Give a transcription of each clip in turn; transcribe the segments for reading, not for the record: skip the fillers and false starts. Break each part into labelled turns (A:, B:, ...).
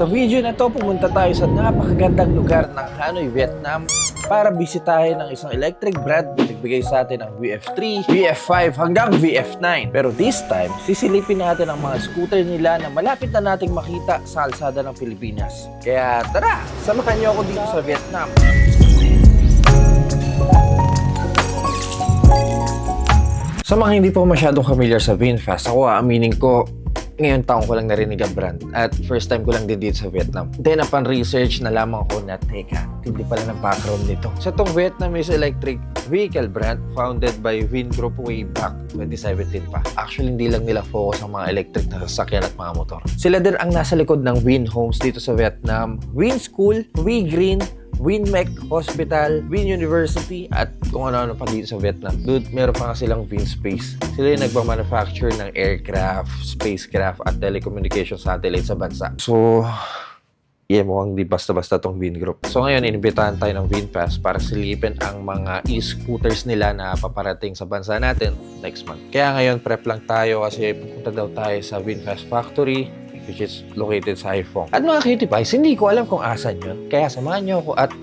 A: Sa video na to, pumunta tayo sa napakagandang lugar ng Hanoi, Vietnam para bisitahin ang isang electric brand na nagbigay sa atin ng VF3, VF5 hanggang VF9. Pero this time, sisilipin natin ang mga scooter nila na malapit na nating makita sa kalsada ng Pilipinas. Kaya tara, samahan niyo ako dito sa Vietnam. Sa mga hindi po masyadong familiar sa VinFast, ako aaminin ko, ngayon taong ko lang narinig ang brand at first time ko lang din dito sa Vietnam. Then upon research, nalaman ko na teka, hindi pala ng background nito. Sa itong Vietnamese electric vehicle brand founded by Vin Group way back 2017 pa. Actually, hindi lang nila focus ang mga electric na sasakyan at mga motor. Sila din ang nasa likod ng Vin Homes dito sa Vietnam, Vin School, We Green, Winmec Hospital, Win University, at kung ano-ano pa dito sa Vietnam. Dude, meron pa nga silang Vin Space. Sila yung nagmamanufacture ng aircraft, spacecraft, at telecommunication satellite sa bansa. So, yeah, mukhang di basta-basta tong Vin Group. So ngayon, inibitahan tayo ng VinFast para silipin ang mga e-scooters nila na paparating sa bansa natin next month. Kaya ngayon, prep lang tayo kasi pupunta daw tayo sa VinFast Factory, which is located sa Haiphong. At mga cutie pies, hindi ko alam kung asan yun. Kaya samahan nyo ako at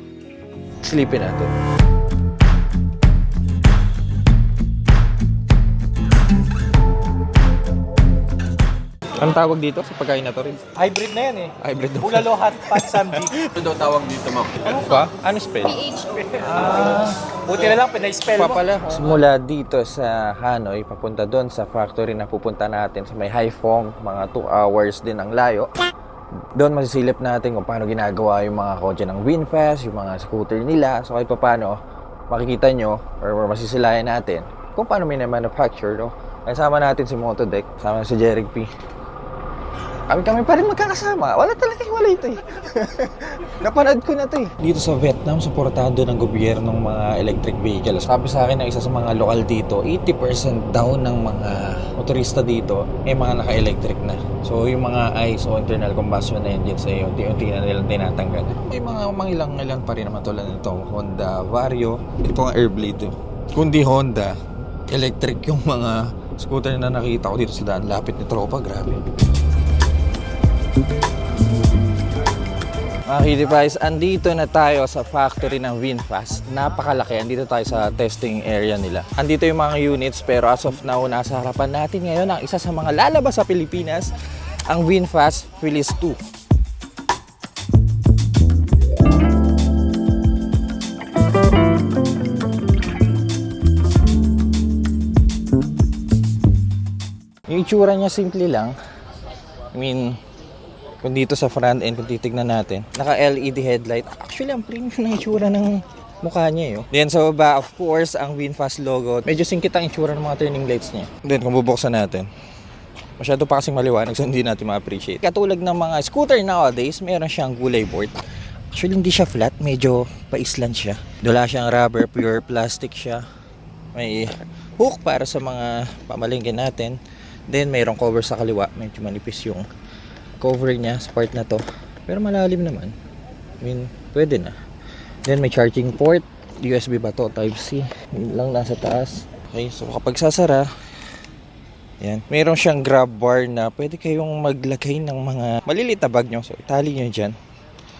A: silipin natin. Anong tawag dito sa pagkain na to rin?
B: Hybrid na yan eh.
A: Hybrid daw.
B: Bulalo hot pot samji.
C: Ano daw tawag dito, ma'am?
A: Ano ba? Ano spell?
B: Buti na lang, pinay-spell mo.
A: Papala. Simula dito sa Hanoi, papunta doon sa factory na pupunta natin sa may Haiphong, mga 2 hours din ang layo. Doon masisilip natin kung paano ginagawa yung mga kotse ng VinFast, yung mga scooter nila. So kahit paano, makikita nyo or masisilayan natin kung paano may na-manufacture. No? Kasama natin si Motodeck, kasama si Jeric P. Kami pa rin magkakasama. Wala talaga yung wala ito eh. Napanood ko na ito eh. Dito sa Vietnam, suportado ng gobyernong mga electric vehicles. Sabi sa akin ng isa sa mga lokal dito, 80% daw ng mga motorista dito ay mga naka-electric na. So yung mga ICE o internal combustion engines ay unti-unti na nilang tinatanggal. May mga ilang pa rin naman tulad nito. Honda Vario. Ito ang Airblade. Kundi Honda, electric yung mga scooter na nakita ko dito sa daan. Lapit ni tropa, grabe. Mga cutie pies, andito na tayo sa factory ng VinFast. Napakalaki. Andito tayo sa testing area nila. Andito yung mga units pero as of now, nasa harapan natin ngayon ang isa sa mga lalabas sa Pilipinas, ang VinFast Philips 2. Yung itsura niya simple lang. I mean, kung dito sa front end, kung titignan natin, naka-LED headlight. Actually, ang premium ng itsura ng mukha niya. Then sa baba, of course, ang VinFast logo. Medyo singkit ang itsura ng mga turning lights niya. Then kung bubuksan natin, masyado pa kasing maliwanag so hindi natin ma-appreciate. Katulad ng mga scooter nowadays, meron siyang gulay board. Actually, hindi siya flat. Medyo pa-island siya. Wala siyang rubber, pure plastic siya. May hook para sa mga pamalingkin natin. Then mayroong cover sa kaliwa. Medyo manipis yung cover niya sa part na to. Pero malalim naman. I mean, pwede na. Then may charging port. USB ba to? Type-C. Yun lang nasa taas. Okay, so kapag sasara, yan. Mayroon siyang grab bar na pwede kayong maglagay ng mga maliliit na bag nyo. So itali nyo dyan.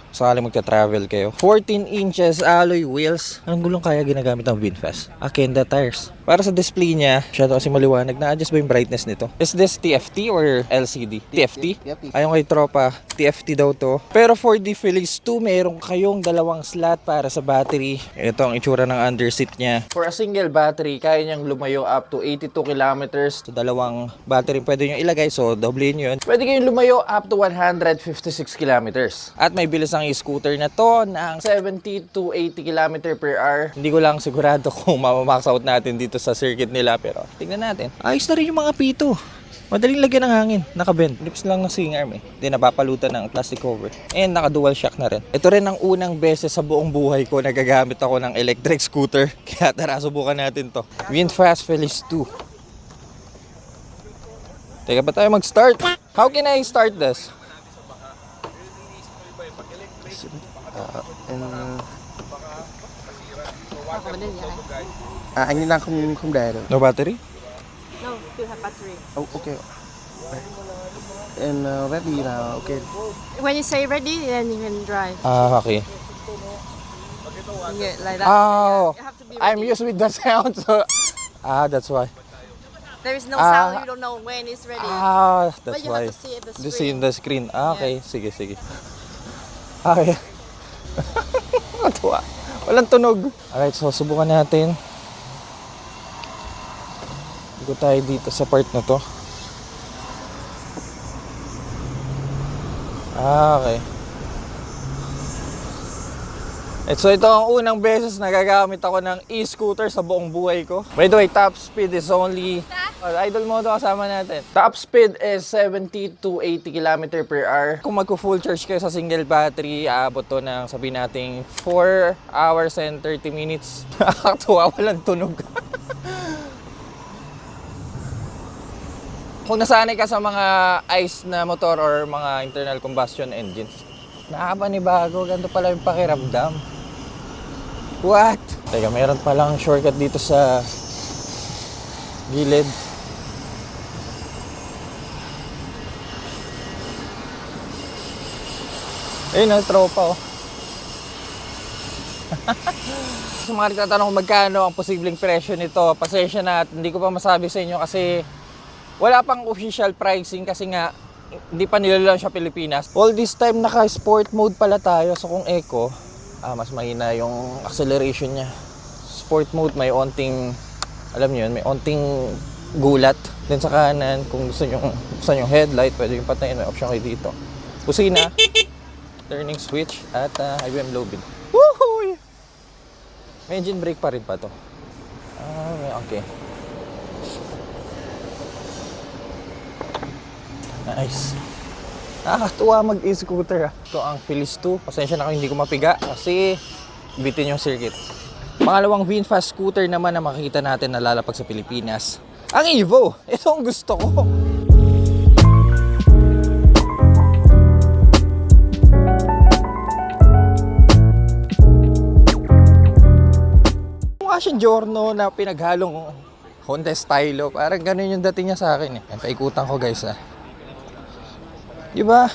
A: Sakali magta-travel kayo. 14 inches alloy wheels. Anong gulong kaya ginagamit ng VinFast? Akenda tires. Para sa display niya, masyado kasi maliwanag. Na-adjust ba yung brightness nito? Is this TFT or LCD? TFT? Ayon kay tropa, TFT daw to. Pero for the Philips 2, meron kayong dalawang slot para sa battery. Ito ang itsura ng underseat niya. For a single battery, kaya niyang lumayo up to 82 kilometers. So, dalawang battery pwede nyo ilagay. So, doublein nyo yun. Pwede kayong lumayo up to 156 kilometers. At may bilis ang e-scooter na to ng 70 to 80 km per hour. Hindi ko lang sigurado kung mamamax out natin dito sa circuit nila. Pero tingnan natin. Ayos na rin yung mga pito. Madaling lagyan ng hangin. Nakabend. Lips lang ng swing arm eh. Hindi napapalutan ng plastic cover. And naka-dual shock na rin. Ito rin ang unang beses sa buong buhay ko na gagamit ako ng electric scooter. Kaya tara, subukan natin to. VinFast Philips 2. Teka ba tayo mag-start? How can I start this?
D: Anh đang không để được.
A: No battery?
E: No, still have battery.
D: Oh, okay.
C: And ready now, okay.
D: When you say ready, then you can drive.
A: Okay.
D: Yeah, like that.
A: Oh,
D: You have to be
A: I'm
D: ready.
A: used with the sound, so... that's why.
D: There is no
A: Ah.
D: sound, you don't know when it's ready.
A: That's
D: But you
A: why.
D: have to see the
A: Just see
D: screen.
A: the screen. Okay, sige, sige. Okay. Matuwa. Walang tunog. Alright, so subukan natin. Igo tayo dito sa part na to. Okay. So ito ang unang beses na gagamit ako ng e-scooter sa buong buhay ko. By the way, top speed is only... idle mo ito kasama natin. Top speed is 70 to 80 km per hour. Kung magko-full charge kayo sa single battery, aabot to ng sabihin nating 4 hours and 30 minutes. Nakakatuwa, walang tunog. Kung nasanay ka sa mga ICE na motor or mga internal combustion engines, nakakapanibago, ganito pala yung pakiramdam. What? Teka, meron palang shortcut dito sa gilid. Ayun na, tropa oh. Sa mga nagtatanong kung magkano ang posibleng presyo nito, pasensya na at hindi ko pa masabi sa inyo kasi wala pang official pricing kasi nga hindi pa nilalaunch sa Pilipinas. All this time naka-sport mode pala tayo. So kung eco, mas mahina yung acceleration niya. Sport mode may onting, alam niyo yun, may onting gulat. Then sa kanan, kung gusto nyo yung headlight, pwede yung patayin. May option kayo dito. Kusina, turning switch, at IBM low beam. Woohoo! May engine brake pa rin pa to. Okay. Nice. Nakakatuwa mag-e-scooter. Ito ang Philips 2. Pasensya na kayo hindi ko mapiga kasi bitin yung circuit. Pangalawang VinFast scooter naman na makikita natin na lalapag sa Pilipinas. Ang Evo! Ito ang gusto ko. Mukha siyang Giorno na pinaghalong Honda Stylo. Parang ganun yung dating niya sa akin eh. Paikutan ko guys ah. Diba?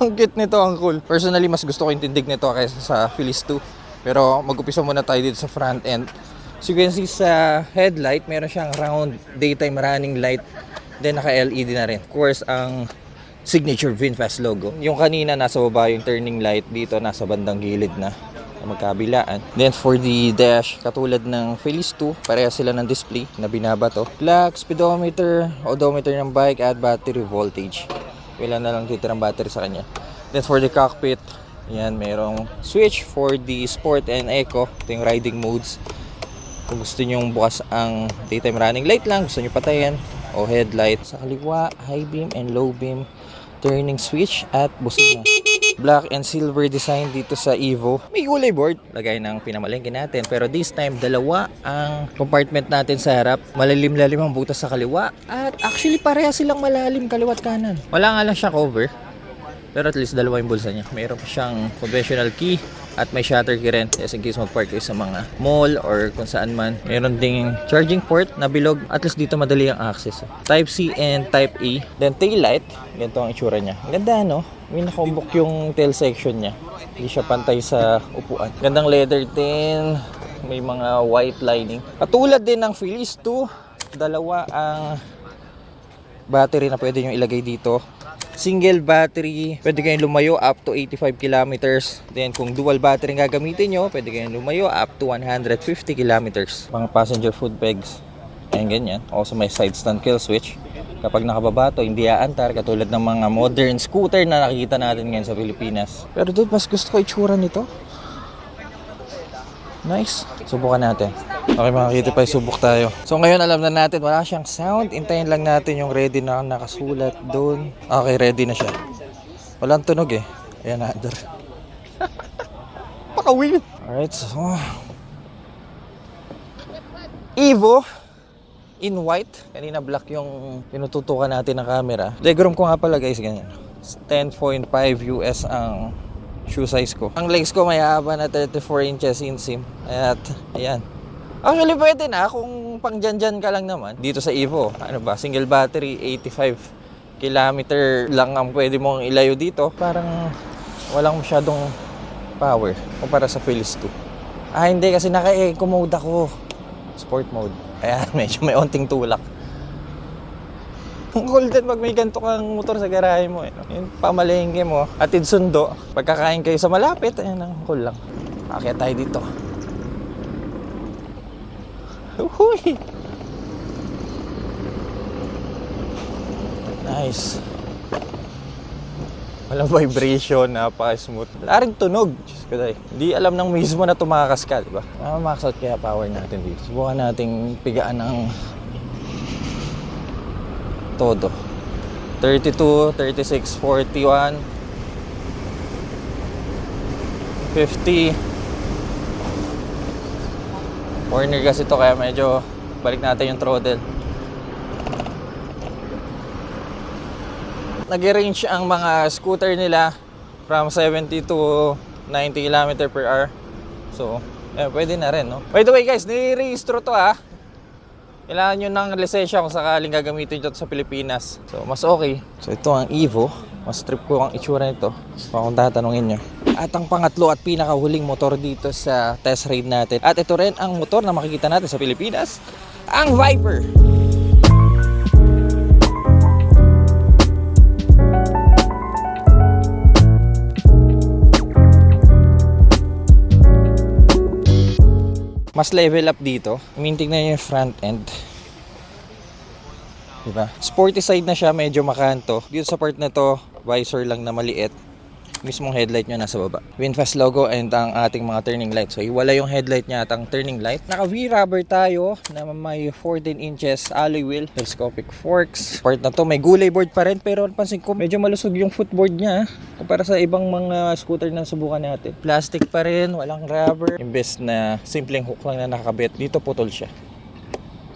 A: Ang cute nito, ang cool. Personally, mas gusto ko yung tindig nito kaysa sa Philips 2. Pero mag-upisa muna tayo dito sa front end. So you can see sa headlight, meron siyang round daytime running light. Then naka-LED na rin. Of course, ang signature VinFast logo. Yung kanina nasa baba yung turning light, dito nasa bandang gilid na magkabilaan. Then for the dash, katulad ng Philips 2, pareha sila ng display na binabato. Clock, speedometer, odometer ng bike at battery voltage. Ilan na lang titirang battery sa kanya. Then for the cockpit, yan, merong switch for the sport and eco. Ito yung riding modes. Kung gusto nyo bukas ang daytime running light lang, gusto nyo patayin, o headlight. Sa kaliwa, high beam and low beam, turning switch at busina. Black and silver design dito sa Evo. May kulay board, lagay ng pinamalengke natin. Pero this time, dalawa ang compartment natin sa harap. Malalim-lalim ang butas sa kaliwa. At actually, pareha silang malalim kaliwat kanan. Wala nga lang siya cover. Pero at least dalawa yung bulsa niya. Mayroon pa siyang conventional key. At may shutter key rin. Yes, in case mag-park kayo sa mga mall or kung saan man. Mayroon ding charging port na bilog. At least dito madali ang access. Type C and Type A. Then tail light. Ganito ang itsura niya. Ganda no? May nakumbok yung tail section niya. Hindi siya pantay sa upuan. Gandang leather din. May mga white lining. Katulad din ng Philips 2. Dalawa ang battery na pwede nyo ilagay dito. Single battery, pwede kayong lumayo up to 85 kilometers. Then kung dual battery ang gagamitin nyo, pwede kayong lumayo up to 150 kilometers. Mga passenger food pegs. Ayan ganyan. Also may side stand kill switch. Kapag nakababa to, hindi aantar katulad ng mga modern scooter na nakikita natin ngayon sa Pilipinas. Pero dude, mas gusto ko itsura nito. Nice. Subukan natin. Okay mga kitipay, subok tayo. So ngayon alam na natin, wala siyang sound. Intayin lang natin yung ready na nakasulat doon. Okay, ready na siya. Walang tunog eh. Ayan na, there. Paka-weird. Alright, so Evo in white. Kanina black yung pinututukan natin ng camera. Legroom ko nga pala guys, ganyan. 10.5 US ang shoe size ko. Ang legs ko may haba na 34 inches inseam. At ayan. Actually pwede na kung pang dyan ka lang naman. Dito sa Evo, ano ba, single battery 85 kilometer lang ang pwede mong ilayo dito. Parang walang masyadong power kumpara sa Philips 2. Hindi kasi naka-eco mode ako. Sport mode. Ayan, medyo may onting tulak. Ang cool din pag may ganito kang motor sa garahe mo. Yung pamalengke mo, atid sundo. Pagkakain kayo sa malapit, ayan ang cool lang. Akit tayo dito. Uhuy! Nice. Walang vibration, napaka-smooth. Wala rin tunog. Diyos ko dahil. Hindi alam ng mismo na tumakas ka, diba? Max out kaya power natin dito. Subukan nating pigaan ng todo. 32, 36, 41, 50. Corner kasi to kaya medyo balik natin yung throttle. Nag-range ang mga scooter nila from 70 to 90 km per hour. So, pwede na rin, no? By the way guys, nire-registro to Kailangan nyo ng lisensya kung sakaling gagamitin ito sa Pilipinas. So, mas okay. So, ito ang Evo. Mas trip ko ang itsura nito. Kung tatanungin nyo. At ang pangatlo at pinakahuling motor dito sa test ride natin. At ito rin ang motor na makikita natin sa Pilipinas. Ang Viper. Mas level up dito. Tingnan nyo yung front end. Diba? Sporty side na siya, medyo makanto. Dito sa part na to, visor lang na maliit. Mismong headlight nyo nasa baba. VinFast logo and ang ating mga turning light. So, iwala yung headlight niya at ang turning light. Naka V-rubber tayo na may 14 inches alloy wheel. Telescopic forks. Part na to, may gulay board pa rin. Pero pansin ko, medyo malusog yung footboard niya. Kumpara sa ibang mga scooter na subukan natin. Plastic pa rin, walang rubber. Imbes na simpleng hook lang na nakakabit, dito putol siya.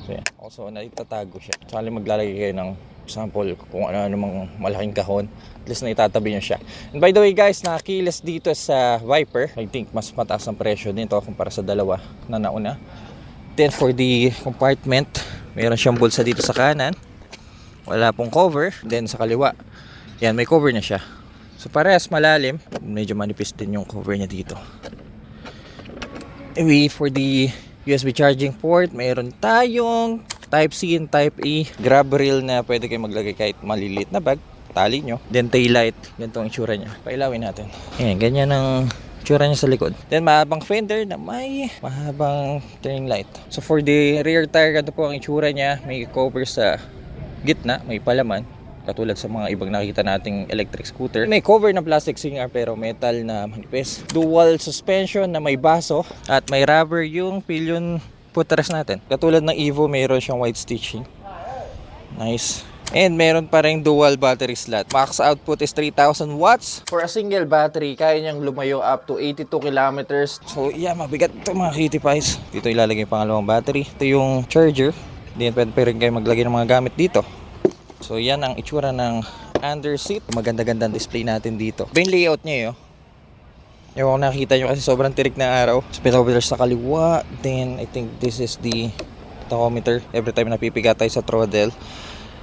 A: So, yeah. Also, naitatago siya. Sali maglalagay kayo ng example, kung ano mang malaking kahon, at least na itatabi nyo siya. And by the way guys, nakakiles dito sa Viper. I think mas mataas ang presyo nito kumpara sa dalawa na nauna. Then for the compartment, mayroon siyang bulsa dito sa kanan. Wala pong cover. Then sa kaliwa, yan, may cover na siya. So parehas malalim. Medyo manipis din yung cover niya dito. Anyway, for the USB charging port, mayroon tayong Type-C and Type-E grab rail na pwede kayo maglagay kahit maliliit na bag, tali nyo. Then taillight, ganito ang itsura nya. Pailawin natin. Ayan, ganyan ang itsura nya sa likod. Then mahabang fender na may mahabang turning light. So for the rear tire, ganito po ang itsura nya. May cover sa gitna, may palaman. Katulad sa mga ibang nakita nating electric scooter. May cover na plastic singer pero metal na manipis. Dual suspension na may baso. At may rubber yung pillion footrest natin. Katulad ng Evo, mayroon siyang white stitching. Nice. And meron pa rin dual battery slot. Max output is 3,000 watts. For a single battery, kaya niyang lumayo up to 82 kilometers. So yeah, mabigat ito mga kitty pies. Dito ilalagay yung pangalawang battery. Ito yung charger. Then pwede rin kayo maglagay ng mga gamit dito. So yan ang itsura ng under seat. Maganda-ganda display natin dito. Iba yung layout niya Ewan ko nakita nyo kasi sobrang tirik na araw. Speedometer sa kaliwa. Then I think this is the tachometer. Every time napipiga tayo sa throttle.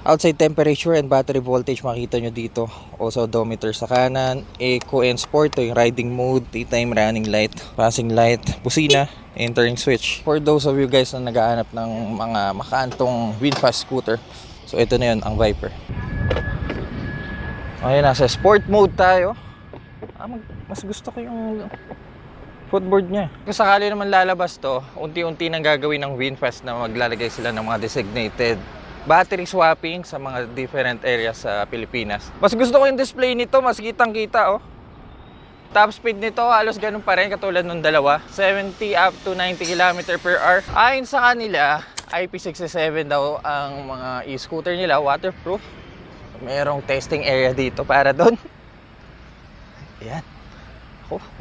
A: Outside temperature and battery voltage makita nyo dito. Also odometer sa kanan. Eco and sport. Ito yung riding mode. Daytime running light. Passing light. Busina. Entering switch. For those of you guys na nagaanap ng mga makaantong VinFast scooter. So ito na yun ang Viper. Ngayon nasa sport mode tayo. Mas gusto ko yung footboard niya. Kung sakali naman lalabas to, unti-unti nang gagawin ng VinFast na maglalagay sila ng mga designated battery swapping sa mga different areas sa Pilipinas. Mas gusto ko yung display nito, mas kitang-kita Top speed nito, halos ganun pa rin katulad nung dalawa. 70 up to 90 km per hour. Ayon sa kanila, IP67 daw ang mga e-scooter nila, waterproof. Mayroong testing area dito para doon. Ayan.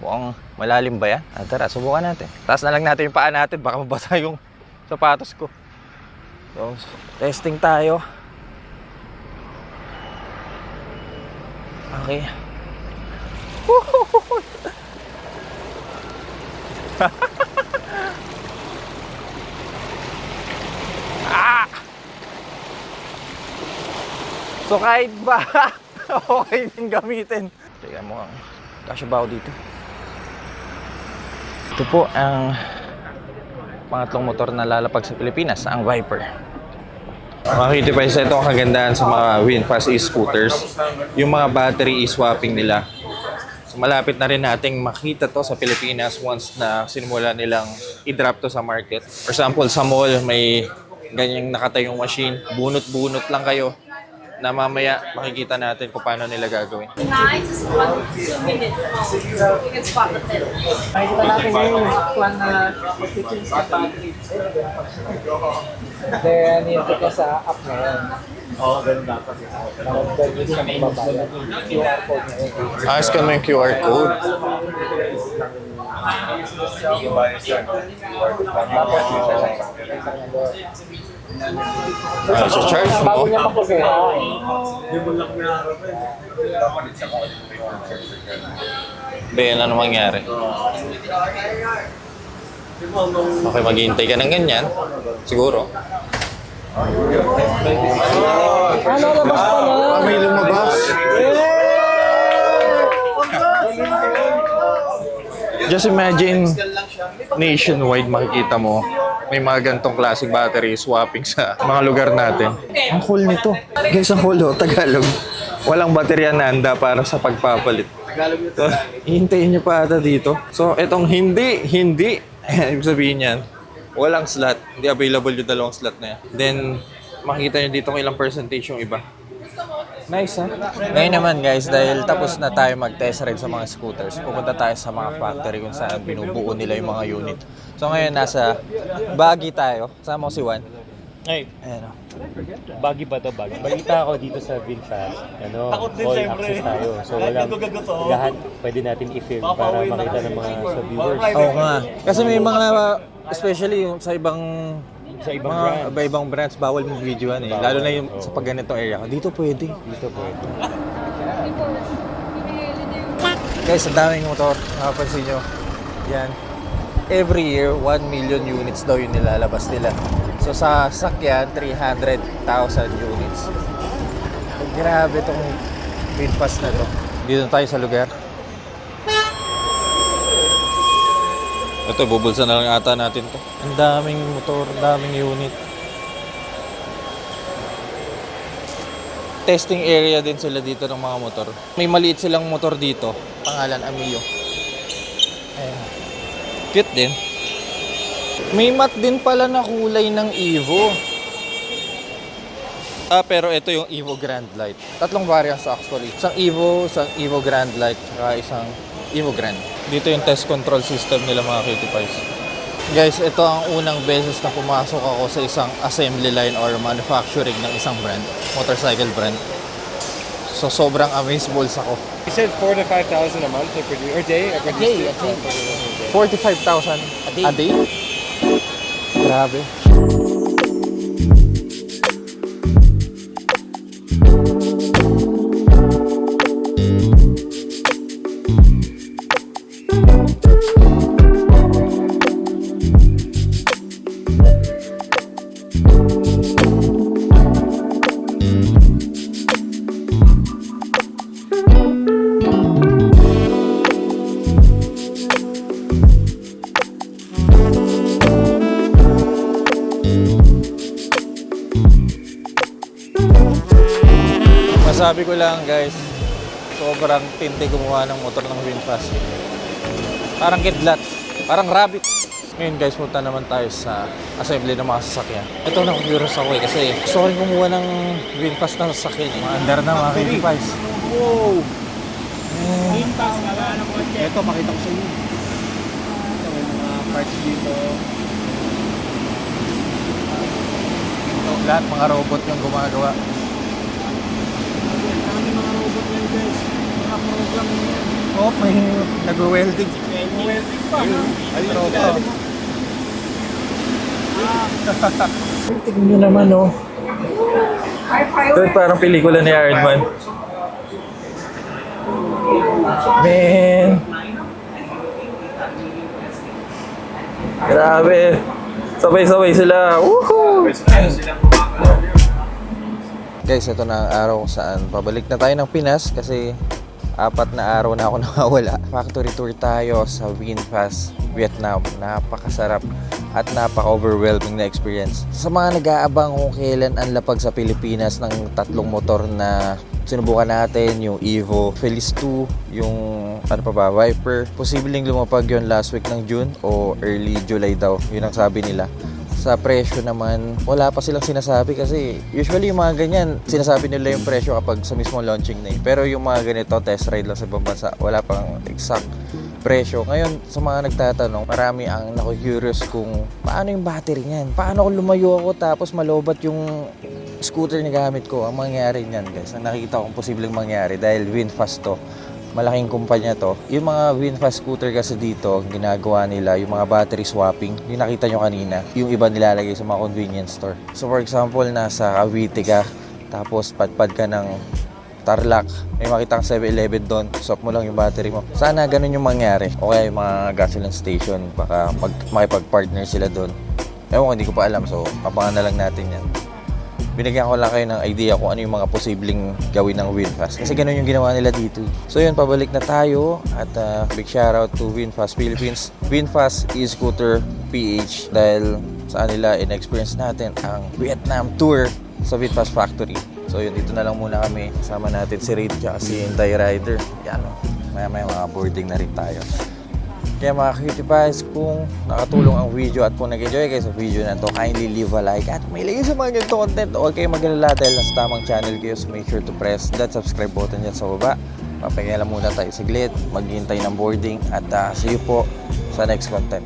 A: Mukhang malalim ba yan? Tara, subukan natin. Taas na lang natin yung paa natin, baka mabasa yung sapatos ko. So, testing tayo. Okay. So kahit ba, okay din gamitin. Tingnan mo ang kasyabaw dito. Ito po ang pangatlong motor na lalapag sa Pilipinas, ang Viper. Makikita pa ito ang kagandahan sa mga VinFast e-scooters. Yung mga battery e-swapping nila. So malapit na rin nating makita to sa Pilipinas once na sinimula nilang i-drop to sa market. For example, sa mall may ganyang nakatayong machine. Bunot-bunot lang kayo na mamaya makikita natin kung paano nila gagawin.
E: Night is 2 minutes. You can spot the pin.
B: Nakikita natin ngayon yung plan na mag-change sa battery. Then, nito ka sa app na yan. Oo, ganun dapat. Nakapagdagis ka na ibabayad. QR code na yun.
A: Scan mo yung QR code. Charge mo.
B: Bago niya papusuhan.
A: Ben, ano mangyari? Okay, maghihintay ka ng ganyan. Siguro.
C: May lumabas.
A: Just imagine, nationwide makikita mo, may mga gantong classic battery swapping sa mga lugar natin. Ang cool nito. Guys, ang cool oh, Tagalog. Walang baterya na handa para sa pagpapalit. So, hihintayin nyo pa ata dito. So, itong hindi. Ibig sabihin yan, walang slot. Hindi available yung dalawang slot na yan. Then, makikita nyo dito kung ilang percentage yung iba. Nice, ha? Ngayon naman, guys, dahil tapos na tayo mag-test ride sa mga scooters, pupunta tayo sa mga factory kung saan binubuo nila yung mga unit. So, ngayon, nasa Baguio tayo. Kasama ko si Juan.
F: Ay,
A: Ayan, oh.
F: Baggy ba to? Baggy. Balita ako dito sa VinFast, all access tayo. So walang lahat pwede natin i-film para makita ng mga sa viewers.
A: Oo nga. Kasi may mga, especially yung sa ibang
F: Sa
A: ibang brands, bawal mo videoan eh. Lalo na yung sa pag ganitong area. Dito pwede.
F: Dito pwede.
A: Guys, ang daming motor. Nakapansin nyo. Yan. Every year, 1 million units daw yung nilalabas nila. So sa sakyan, 300,000 units. Grabe itong VinFast na to. Dito tayo sa lugar. Ito, bubulsa na lang ata natin to. Ang daming motor, ang daming unit. Testing area din sila dito ng mga motor. May maliit silang motor dito. Pangalan, Amio. Ayan. Cute din. May matte din pala na kulay ng Evo. Pero ito yung Evo Grand Light. Tatlong variants actually. Isang Evo Grand Light, saka isang Evo Grand. Dito yung test control system nila mga cutie pies. Guys, ito ang unang beses na pumasok ako sa isang assembly line or manufacturing ng isang brand, motorcycle brand. So sobrang amazeballs ako.
B: You said 4,000 to 5,000 a month they produce, or day?
D: A day.
A: 45,000 a day? Grabe. Masabi ko lang guys, sobrang tindi gumawa ng motor ng VinFast. Parang kidlat, parang rabbit. Ngayon guys, punta naman tayo sa assembly ng mga sasakyan. Ito na-curious ako eh, kasi gusto ko rin kumuha ng VinFast na sasakyan. Mga under na mga VinFast. Wow!
B: Ito, makita ko sa inyo. Ito, may mga parts dito.
A: Lahat mga robot yung gumagawa. Oh, may nag-welding.
B: Welding pa.
A: Ay, tropa. Tignan nyo naman, oh. Ito parang pelikula ni Iron Man. Man. Grabe. Sabay-sabay sila. Woohoo! Guys, ito na ang araw kung saan pabalik na tayo ng Pinas kasi 4 na araw na ako nawawala. Factory tour tayo sa VinFast, Vietnam. Napakasarap at napaka-overwhelming na experience. Sa mga nag-aabang kung kailan ang lapag sa Pilipinas ng 3 motor na sinubukan natin, yung Evo, Feliz 2, yung Viper. Posibleng lumapag yun last week ng June o early July daw. Yun ang sabi nila. Sa presyo naman, wala pa silang sinasabi kasi usually yung mga ganyan, sinasabi nila yung presyo kapag sa mismo launching na Pero yung mga ganito, test ride lang sa ibang bansa, wala pang exact presyo. Ngayon, sa mga nagtatanong, marami ang naku-curious kung paano yung battery niyan. Paano kung lumayo ako tapos malobat yung scooter na gamit ko. Ang mangyayari niyan, guys, ang nakikita kong posibleng mangyari dahil VinFast to. Malaking kumpanya to. Yung mga VinFast scooter kasi dito, ginagawa nila yung mga battery swapping. Yung nakita nyo kanina, yung iba nilalagay sa mga convenience store. So for example, nasa Cavite ka, tapos padpad ka ng Tarlac, may makita kang 7-Eleven doon, swap mo lang yung battery mo. Sana ganun yung mangyari. O kaya yung mga gasoline station, baka makipag-partner sila doon. Ewan ko, hindi ko pa alam. So, abangan na lang natin yan. Binigyan ko lang kayo ng idea kung ano yung mga posibleng gawin ng VinFast. Kasi ganun yung ginawa nila dito. So yun, pabalik na tayo. At big shoutout to VinFast Philippines. VinFast e-scooter PH. Dahil sa kanila, in-experience natin ang Vietnam tour sa VinFast Factory. So yun, dito na lang muna kami. Kasama natin si Raid at si Inday Rider. Yan o. Maya-maya mga boarding na rin tayo. Kaya mga cutie pies, kung nakatulong ang video at kung nag-enjoy kayo sa video na to, kindly leave a like at may like sa mga ganito content. Huwag kayo mag-alala dahil nasa tamang channel kayo, so make sure to press that subscribe button dyan sa baba. Papahinga lang muna tayo saglit, maghihintay ng boarding at see you po sa next content.